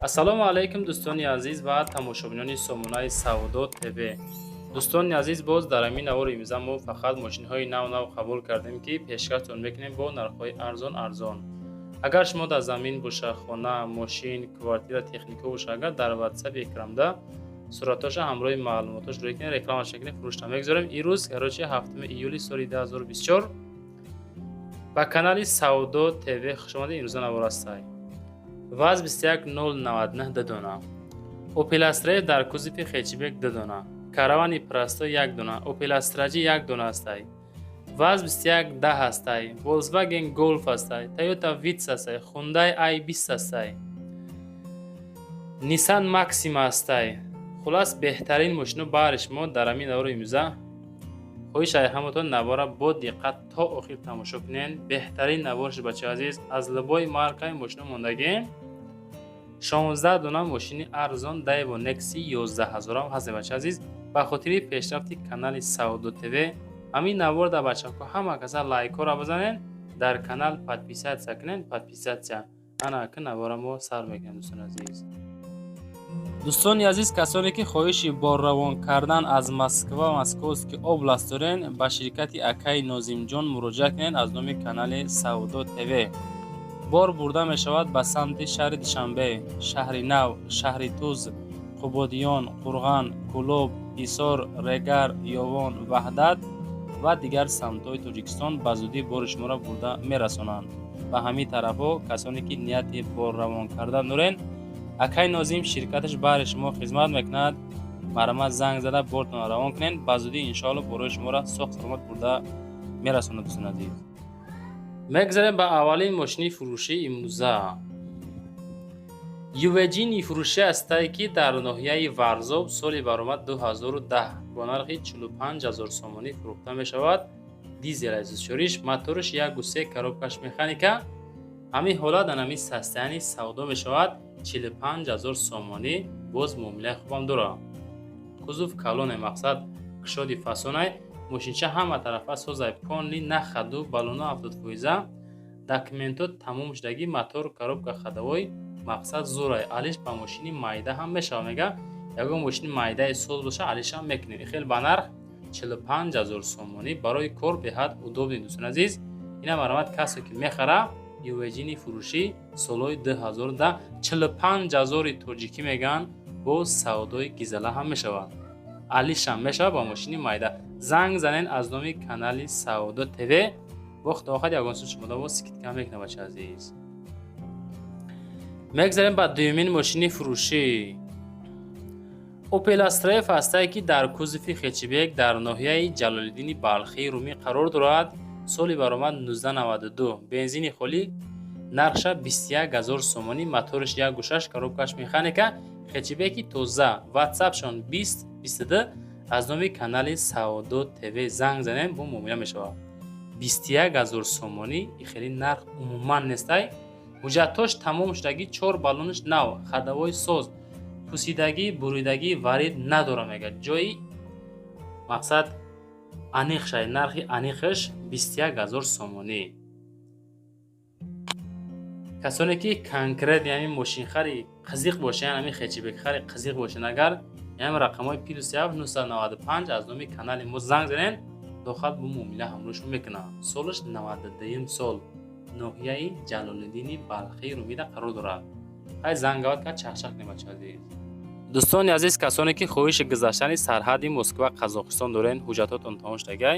ассалому алайкум дӯстони азиз ва тамошобинони сомонаи Саудо ТВ. Дӯстони азиз, боз дар ҳамин навори имрӯза мо фақат мошинҳои нав қабул кардем, ки пешкаштон мекунем бо нархҳои арзон. Агар шумо дар замин боша, хона, мошин, квартира, техника боша, агар дар WhatsApp кирамда суратоша ҳамроҳи маълумотош рӯй кунед, рекламаша кунед, фурӯшта мегузорем. Ирӯз рӯзи 7 июли соли 2024 ба канали Саудо ТВ хушомадед. Имрӯза навор астай. ВАЗ 21099 додона, Opel Astra дар кузови хечбек додона, каравани Presto 1 дона, Opel Astra 1 дона астай, ВАЗ 2110 астай, Volkswagen Golf астай, Toyota Vitz астай, Hyundai i20 астай, Nissan Maxima астай. хулас беҳтарин мошино баҳри шумо дар ҳамин навори имрӯза. хоҳишаи ҳаматон навора бо диққат то охир тамошо кунед. беҳтарин наворш бачаи азиз, аз лубои маркаи мошино мондаги 16 дона мошини арзон Daewoo Nexi 11000 ҳаст бачаи азиз. ба хотири пешрафти канали Саудо ТВ ҳамин навор дар бачаҳо ҳама каса лайкора бизанед, дар канал подписатсия кунед. Подписатсия ана ки навора мо сар мекунем. дӯстони азиз, дӯстони азиз, касоне ки хоҳиши борравон кардан аз Москва ва Московский област дорен, ба ширкати акаи Нозимҷон муроҷиат кунед аз номи канали Саудо ТВ. бор бурда мешавад ба самти шаҳри Душанбе, шаҳри Нав, шаҳри Туз, Қубодиён, Қурған, Кӯлоб, Ҳисор, Регар, Ёвон, Ваҳдат ва дигар самтҳои Тоҷикистон ба зудӣ бори шуморо бурда мерасонанд. ба ҳамин тарафҳо касоне ки нияти борравон кардан дорен, акаи Нозим ширкаташ баҳри шумо хизмат мекунад. марама занг зада бортон равон кунед, ба зудӣ иншоалло борои шуморо соҳ саломат бурда мерасонад. дӯстони азиз, мегзарем ба аввалин мошини фурӯшии имрӯза. Ювеҷини фурӯшӣ астае, ки дар ноҳияи Варзоб соли баромад 2010 бо нархи 45000 сомонӣ фурӯхта мешавад. дизел 24, моториш 1.3 коробкаш механика. ҳамин ҳолат дар ҳамин састаяни савдо мешавад 45000 сомонӣ. боз муомилаи хубам дорад. кузов калоне, мақсад кушоди фасонай, мошинча ҳама тарафа созай, понли на хаду, балоно 70%, документот тамом шудагӣ, мотор, коробка ходовой, мақсад зурай. алиш ба мошини майда ҳам мешава. мега ягон мошини майдаи соз боша, алишам мекунем. ихел ба нарх 45000 сомонӣ барои кор беҳад удобни. дӯстони азиз, ина маромад касе ки мехара ювеҷини фурӯшӣ солҳои 2010 45000 тоҷикӣ меган, бо савдои гизала ҳам мешавад, алишам мешава ба мошини майда. занг занен аз номи канали Саудо ТВ. вақти охир ягон сӯ шумода бо скидка мекуна. бача азиз, мегзарем ба дуюмин мошини фурӯшӣ. Opel Astra астае, ки дар кузови хечбек дар ноҳияи Ҷалолиддини Балхии Румӣ қарор дорад. соли баромад 1992, бензини холӣ, нархша 21000 сомонӣ, моториш 1.6, коробкаш механика, хечбеки тоза, ватсапшон 2022 аз номи канали Саудо ТВ занг занем, бо муомила мешавад. 21000 сомонӣ ихели нарх умуман нестай. ҳуҷҷатош тамом шудагӣ, 4 балониш нав, ходовои соз, пусидагӣ, буридагӣ варид надора. мега ҷои мақсад аниқ шай, нархи аниқаш 21000 сомонӣ. касоне ки конкрет яъни мошинхари қызиқ бошен, яъни хечбекхари қызиқ бошен, агар яъни рақамҳои +7 995 аз номи канали мо занг занен, дохат бо муомила ҳамроҳшон мекунам. солаш 92 сол, ноҳияи Ҷалолиддини Балхии Румида қарор дорад. ҳай зангават ка чахчах немача азиз. дӯстони азиз, касоне ки хоҳиши гузаштани сарҳади Москва Қазоқистон дорен, ҳуҷҷатотон тамом шудагай,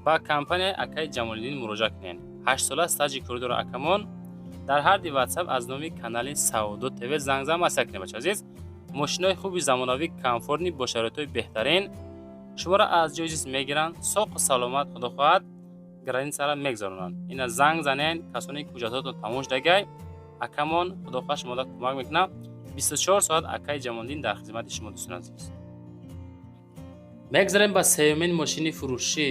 ба компанияи акаи Ҷамолиддин муроҷиат кунед. 8 сола стаҷи корӣ дора акамон. дар ҳарди WhatsApp аз номи канали Саудо ТВ зангзан масъя кунед. бача азиз, мошинои хуби замонавӣ, комфортни бо шароитҳои беҳтарин шуморо аз ҷои ҷисм мегиранд, соҳу саломат худо хоҳад границаро мегзаронанд. ина занг занен, касоне ки ҳуҷҷатотон тамом шудагай, акамон худо хоҳад шуморо кӯмак мекунад. 24 соат акаи Ҷамолиддин дар хизмати шумо. дӯстони азиз, мегзарем ба сеюмин мошини фурӯшӣ.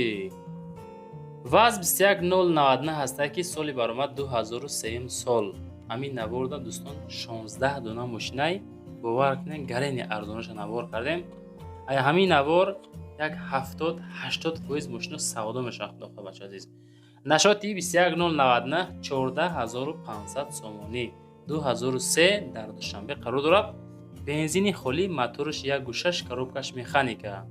ВАЗ 21099 ҳастае, ки соли баромад 2003 сол. ҳамин наворда дӯстон 16 дона мошинай бовар кунед, гарени арзонаша навор кардем. ая ҳамин навор як 70-80% мошино савдо мешавад. худо хоҳад бача азиз, нашоти 21099 14500 сомонӣ. 2003 дар душанбе қарор дорад. Бензини холӣ, моторш 1.6 коробкаш механика.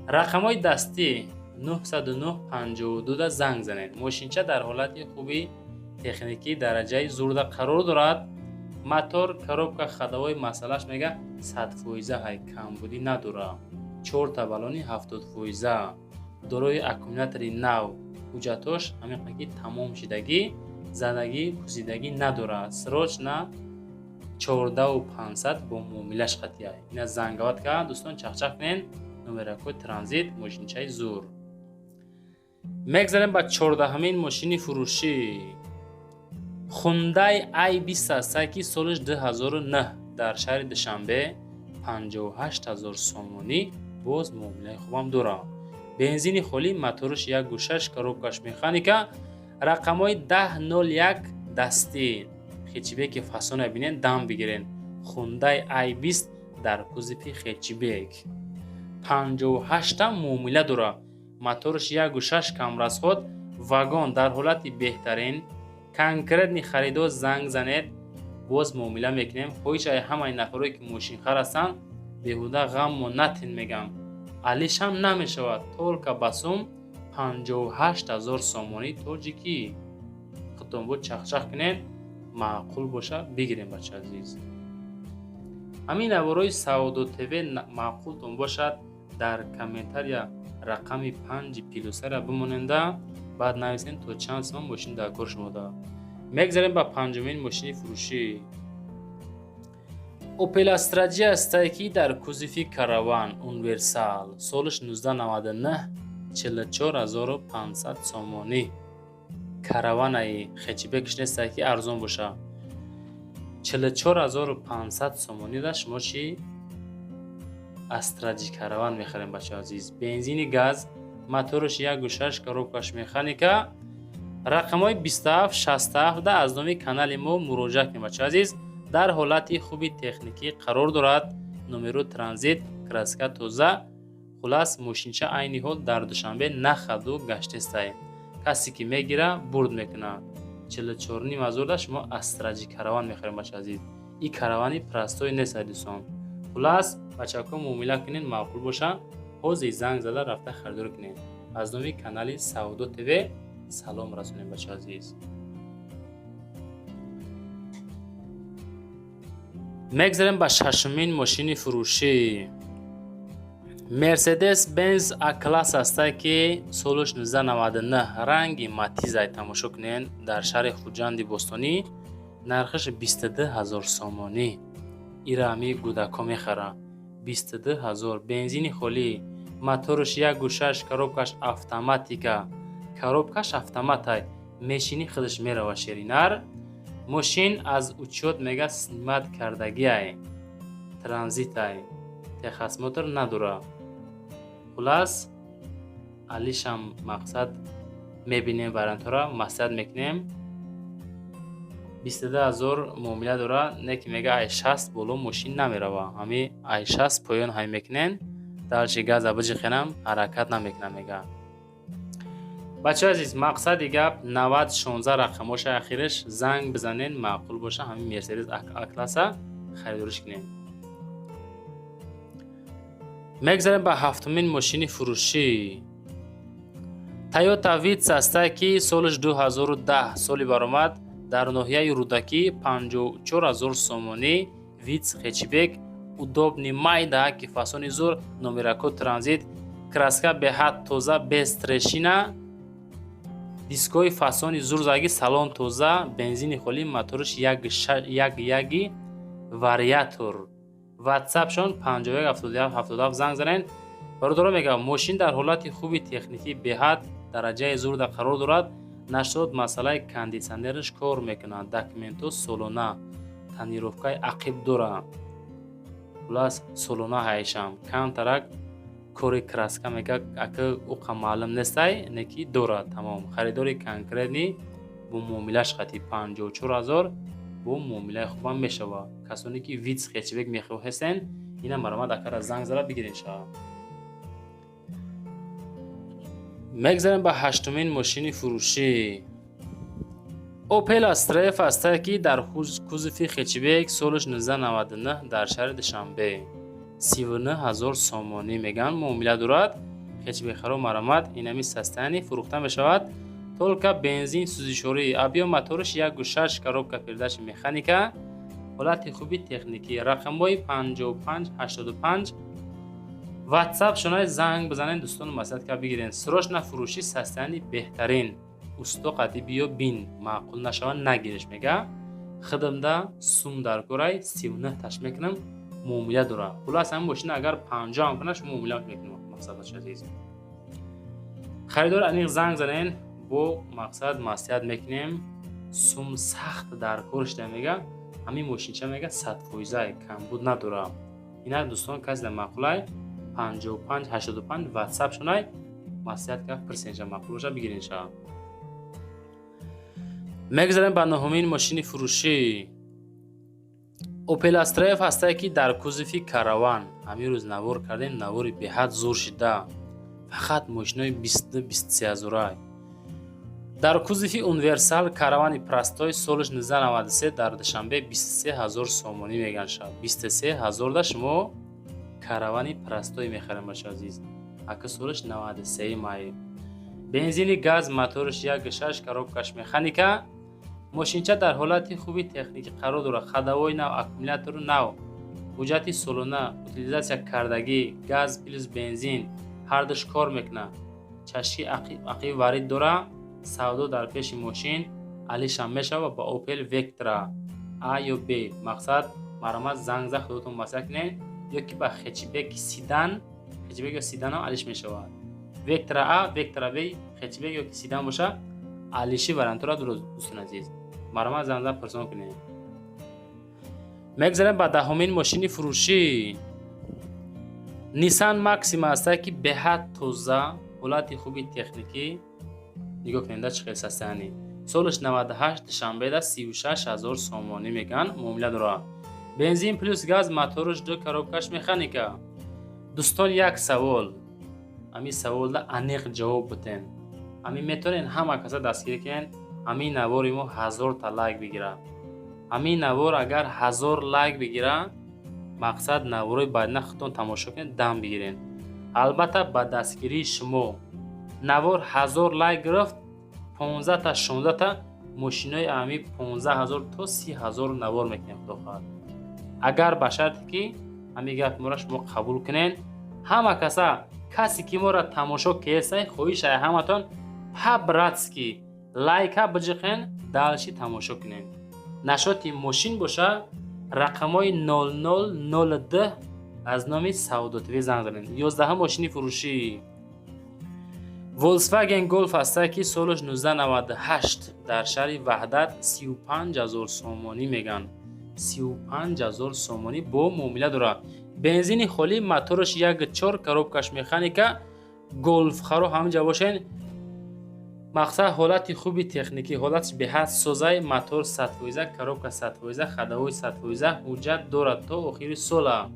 рақамҳои дастӣ 90952 да занг занед. Мошинча дар ҳолати хуби техникӣ дараҷаи зурда қарор дорад. мотор, коробка, ходовой масъалааш мега 100% ҳай, камбудӣ надора. 4 балони 70%, дорои аккумулятори нав. ҳуҷҷатош ҳамин тамом шидагӣ, задагӣ, пусидагӣ надора. срочна 14500 бо муомилаш қатъия. ина зангават ка дӯстон чахчах кунен. номеракои транзит, мошинчаи зур. мегзарем ба 14-ҳамин мошини фурӯшӣ. Hyundai i20 ки солиш 2009 дар шаҳри Душанбе 58000 сомонӣ, боз муомилаи хубам дора. Бензини холӣ, моторш 1.6 коробкаш механика. рақамҳои 1001 дастӣ. хечибеки фасоне бинен, дам бигирен. Hyundai i20 дар кузипи хечибек 58 муомила дора. моторш 1.6 камрасход. вагон дар ҳолати беҳтарин. конкретни харидор занг занед, боз муомила мекунем. хоҳишаи ҳамаи нафароне ки мошинхар ҳастанд, беҳуда ғаммо натин мегам. алишам намешавад. толка басум 58000 сомонӣ тоҷикӣ. худтон бо чахчах кунед, маъқул боша бигирем бача азиз. ҳамин навораи Саудо ТВ маъқултон бошад дар комментария рақами 5 плюсара бимоненда, баъд нависен то чанд сомон мошин дар кор шумо да. мегзарем ба 5-умин мошини фурӯшӣ. Opel Astra J астаки дар кузифи караван универсал, солиш 1999, 44500 сомонӣ. караванаи хечибекш неста ки арзон боша. 44500 сомонӣ да шумо чи Astra J караван мехарем бача азиз. бензини газ, моторш 1.6 коробкаш механика. рақамҳои 2767 да аз номи канали мо муроҷиат кунед бача азиз. дар ҳолати хуби техникӣ қарор дорад. номеру транзит, краска тоза. хулас мошинча айни ҳол дар Душанбе нахаду гаштестай. касе ки мегира бурд мекуна. 44000 да шумо Astra J караван мехарем бача азиз. и каравани простой нест дӯстон. хулас бачако муомила кунен, маъқул боша. ҳозир занг зада рафта харидор кунед. аз номи канали Саудо ТВ салом расонем бача азиз. мегзарем ба 6-умин мошини фурӯшӣ. Mercedes Benz A-Class аста ки солиш 1999, ранги матизай тамошо кунен. дар шаҳри Хуҷанди Бостонӣ нархаш 22000 сомонӣ. ира ҳами гудако мехара. 22000. бензини холӣ, моторш 1.6 коробкаш автоматика. коробкаш автоматай, мешини худаш мерава шеринар. мошин аз учёт мега снимат кардагиай, транзитай, техосмотр надора. хулас алишам мақсад мебинем, вариантора маслиҳат мекунем. 22000 муомила дора. неки мега i60 боло мошин намерава. ҳами i60 поён ҳай мекунен. далчи газа биҷихенам, ҳаракат намекунам мега. бача азиз, мақсади гап 9016 рақамоша ахираш занг бизанен, маъқул боша ҳамин Mercedes A-Class харидориш кунем. мегзарем ба 7-умин мошини фурӯшӣ. Toyota Vitz аста ки солиш 2010, соли баромад. дар ноҳияи рудакӣ 54000 сомонӣ. Vitz хечибек, удобни майда ки фасони зур, номерако транзит, краска беҳад тоза, без трешина, дискои фасони зурзаги, салон тоза, бензини холӣ, моторш 1.1 вариатор. ватсапшон 5177 занг занен. бародаро мегам мошин дар ҳолати хуби техникӣ беҳад дараҷаи зурда қарор дорад. 80 масъалаи кондитсионераш кор мекунад. документо солона, тонировкаи ақиб дора. хулас солона ҳаишам камтарак кори краска мега ака уқа маълум нестай, неки дора. тамом харидори конкретни бо муомилаш хати 54000 бо муомилаи хубам мешава. касоне ки Vitz хечибек мехоҳестен, ина маромад акара занг зада бигирин шава. мегзарем ба 8-умин мошини фурӯшӣ. اوپل استریف است که در کوزفی خچبک سالش 1999 در شهر دشنبه 39000 سومانی میگن معامله دارد. خچبک خرو مرامت اینمی سستانی فروخته می شود. تولکا بنزین سوزیشوری ابیا موتورش 1.6 کروبکا پیرداش مکانیکا. حالت خوبی تکنیکی. رقم‌های 5585 واتساپ شنای زنگ بزنین دوستان مسئله که بگیرین. سروش نفروشی سستانی بهترین اوستو قدی بیو بین معقول نشوان نگیرش میگه. خدمده سوم در گورای 39 تاش میکنم معامله داره. خلاص هم ماشین اگر 50 هم کنه شما معامله میکنم مقصدش عزیز. خریدار انیق زنگ زنین با مقصد مصلحت میکنیم. سوم سخت در کارش میگه. همین ماشین چه میگه 100% کمبود نداره. اینا دوستان کسی معقوله 5585 واتساپ شنای مصلحت که پرسنج معقولش بگیرین شا. میگذاریم به نهمین ماشین فروشی. اوپل استریف هسته که در کوزفی کاروان همین روز نوار کردیم. نواری به حد زور شده. فقط ماشینای 22-23 هزاره. در کوزفی اونیورسال کاروانی پرستای سالش 1993 در دشنبه 23000 سومانی میگن شد. 23000 دا شما کاروانی پرستای میخریم باشه عزیز. اگه سالش 93 مای. بنزینی گاز موتورش 1.6 کروبکاش مکانیکا. ماشینچه در حالت خوبی تکنیکی قرار داره. خداوی نو، اکومولاتور نو، حجت سولونه، اوتیلیزاسیا کردگی، گاز پلیس بنزین هر دوش کار میکنه. چشکی عقیب وارد داره. سودا در پیش ماشین علیش هم میشه و با اوپل وکترا A یا B مقصد مرامت زنگ خودتون مسئله کنین یا که با خچبک سیدان خچبک یا سیدان ها علیش میشه. وکترا A وکترا B خچبک یا که سیدان باشه علیشی ورانتورا دوستان عزیز مرامت زنگ پرسان کنین. میگذاریم با دهمین ماشین فروشی. نیسان ماکسیما است که به حد توزه حالت خوبی تکنیکی. نگاه کنید چقدر سستانی. سالش 98 دشنبه دا 36000 سومانی میگن معامله داره. بنزین پلیس گاز موتورش 2 کروبکاش مکانیکا. دوستان یک سوال. امی سوال دا انیق جواب بدین. امی میتونین همه کسا دستگیری کنین. امی نواری ما 1000 تا لایک بگیره. امی نوار اگر 1000 لایک بگیره مقصد نواری باید نختون تماشا کنین دم بگیرین. البته با دستگیری شما نوار 1000 لایک گرفت 15 تا 16 تا ماشینای امی 15000 تا 30000 نوار میکنیم داخل. اگر به شرطی که امی گپ ما را شما قبول کنین همه کسی که ما را تماشا کیسه خویش همتون پبراتسکی لایک ها بجخین دالشی تماشا کنین. نشاطی ماشین باشه رقمای 0002 از نامی سعادتوی زنگ زنین. 11 ماشینی فروشی. ولکسواگن گلف است که سالش 1998 در شهر وحدت 35000 سومانی میگن. 35000 سومانی با معامله داره. بنزین خالی موتورش 1.4 کروبکاش مکانیکا. گلف خرو همینجا باشین. مقصد حالت خوبی تکنیکی حالتش به حد سوزای موتور 100% کروبکا 100% خداوی 100% حجت دارد تا آخر سال.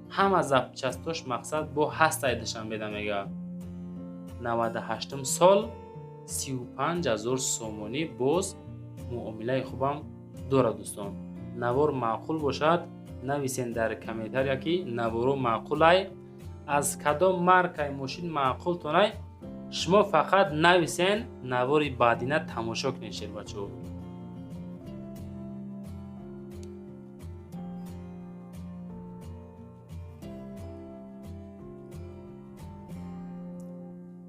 همه زبچستاش مقصد با هسته دشن بده میگه. 98 سال 35000 سومانی باز معامله خوبم داره دوستان. نوار معقول باشد نویسین در کامنتار یکی نوارو معقولای از کدام مارکای ماشین معقول تونای شما فقط نویسین نواری بعدینه تماشا کنین شیر بچو.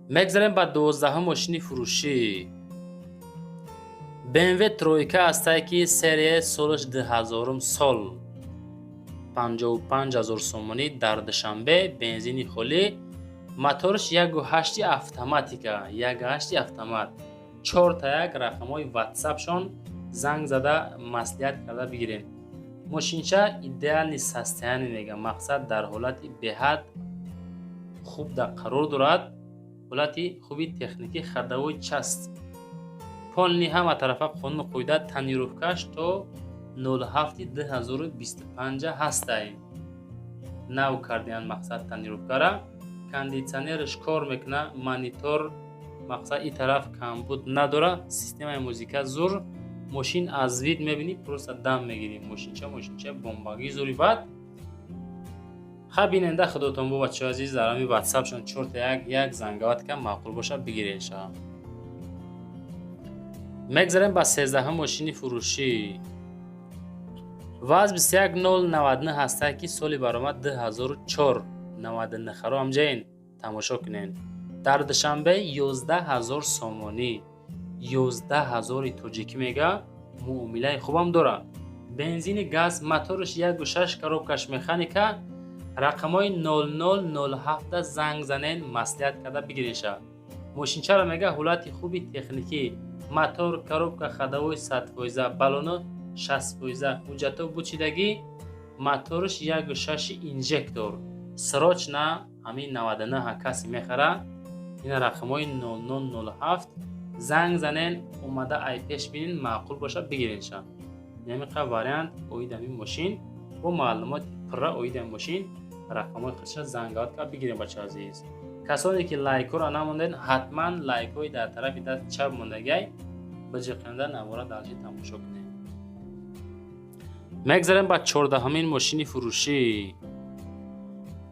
میگذاریم با 12 ماشین فروشی. BMW ترویکا است که سری سالش 2000 سال 55000 سومانی در دشنبه بنزینی خالی موتورش 1.8 اتوماتیکا 1.8 اتومات 4 تا 1 رقمای واتساپ شون زنگ زده مصلحت کرده بگیرین. ماشینچه ایدئال نیست هستیانی میگه مقصد در حالتی به حد خوب در قرار دارد. حالتی خوبی تکنیکی خداوی چست پالنی همه طرفه خون قویده تنیروفکش تا 07/2025 هسته. نو کردین مقصد تنیروفکره کاندیشنرش کار میکنه. مانیتور مقصد این طرف کمبود نداره. سیستم موزیک زور ماشین از وید میبینی پروسا دم میگیری. ماشینچه بمباگی زوری بعد خب بیننده خودتون با بچه عزیز در همین واتساپ شون چرت یک زنگات که معقول باشه بگیرین شا. میگذاریم با 13 ماشین فروشی. واز 21099 هسته که سالی برآمد 2004 99 خرو همجین تماشا کنین. در دوشنبه 11000 سومانی 11000 توجیکی میگه معامله خوبم داره. بنزین گاز موتورش 1.6 کروبکش مکانیکا رقمای 0007 زنگ زنین مصلحت کرده بگیرین شا. ماشین چرا میگه حالت خوبی تکنیکی موتور کروبکا خداوی 100% بالون 60% حجت و بوچیدگی موتورش 1.6 اینجکتور سراچ نه همین 99 کسی میخره. این رقمای 0007 زنگ زنین اومده ای پیش بینین معقول باشه بگیرین شا. نمیقه واریانت اوید همین ماشین و معلومات پر اوید همین ماشین رقمای خودش زنگات که بگیرین بچه عزیز. کسانی که لایک رو نموندین حتما لایک های در طرف دست چپ موندگی بجقنده نوارا دلشی تماشا کنین. میگذاریم با 14 همین ماشین فروشی.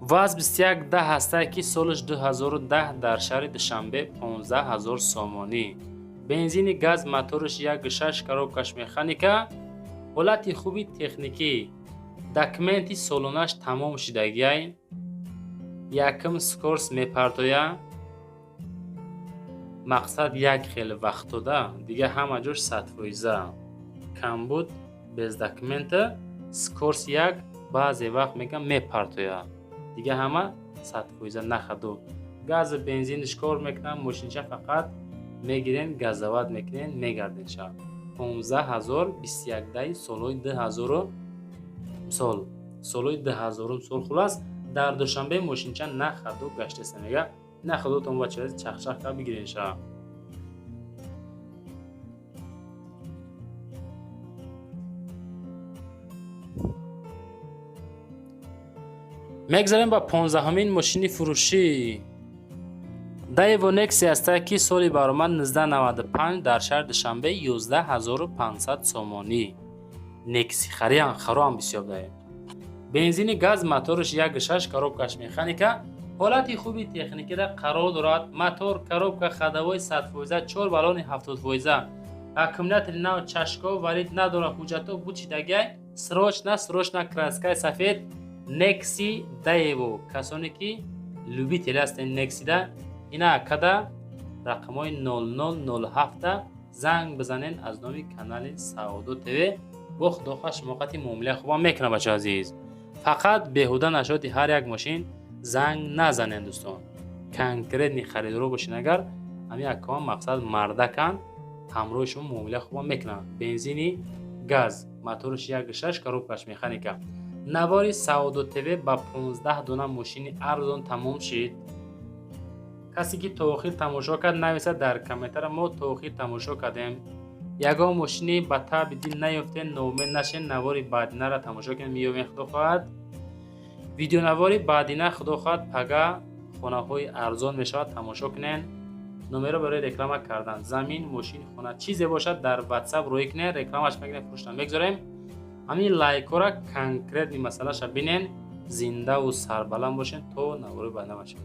واز 2110 هسته که سالش 2010 در شهر دوشنبه 15000 سومانی. بنزین گاز موتورش 1.6 کروبکش مکانیکا حالت خوبی تکنیکی دکمنتی سالونش تمام شدگی یکم سکورس میپرتویه. مقصد یک خیلی وقت ده دیگه همه جوش 100% کم بود bez دکمنت سکورس یک بعضی وقت میگم میپرتویه دیگه همه 100% نخدو. گاز بنزینش کار میکنن ماشینچه فقط میگیرین گازوات میکنین میگردین شا. 15000 21 دی سالوی 2000 سالوی 2000 سال خلاص در دوشنبه ماشینچه نخدو گشته سمیگه نخدو تون بچه چخ که بگیرین شا. میگذاریم با 15 همین ماشین فروشی. دایوونکسی هسته که سالی برآمد 1995 در شهر دوشنبه 11500 سومانی. نکسی خرو هم بسیار داره. بنزین گاز موتورش 1.6 کروبکش مکانیکا حالت خوبی تکنیکی را قرار دارد. موتور کروبکا خداوی 100% 4 بالون 70% اکومولاتور نو چشکا ورید نداره حجت و بوچیدگی سراچ نه کراسکای سفید نکسی دایو. کسانی که لوبی تیل هستن نکسی ده اینا کده رقمای 0007 زنگ بزنین از نامی کانال سعودو تیوی و خداخواش موقعی معامله خوبا میکنه بچه عزیز. فقط بهوده نشاتی هر یک ماشین زنگ نزنین دوستان. کنکرت نی خریدارو باشین اگر همین اکام مقصد مرده کن همراه شما معامله خوبا میکنه. بنزینی گاز موتورش 1.6 کروبکش مکانیکا نواری سعودو تیوی با 15 دونه ماشین ارزان تمام شد. کسی که توخیر تماشا کرد نویسه در کامنتر ما توخیر تماشا کردیم. یگا ماشینی با تاب دین نیفته نومید نشین. نواری بعدینه را تماشا کنیم. میومین خدا خواهد ویدیو نواری بعدینه خدا خواهد پگه خانه های ارزان میشود تماشا کنین. نمره برای رکلام کردن زمین ماشین خانه چیزی باشد در واتساپ روی کنین رکلامش میگن فروشتن بگذاریم. همین لایک را کنکرت این مسئله شو بینین زنده و سربلند باشین تا نواری بعدینه باشید.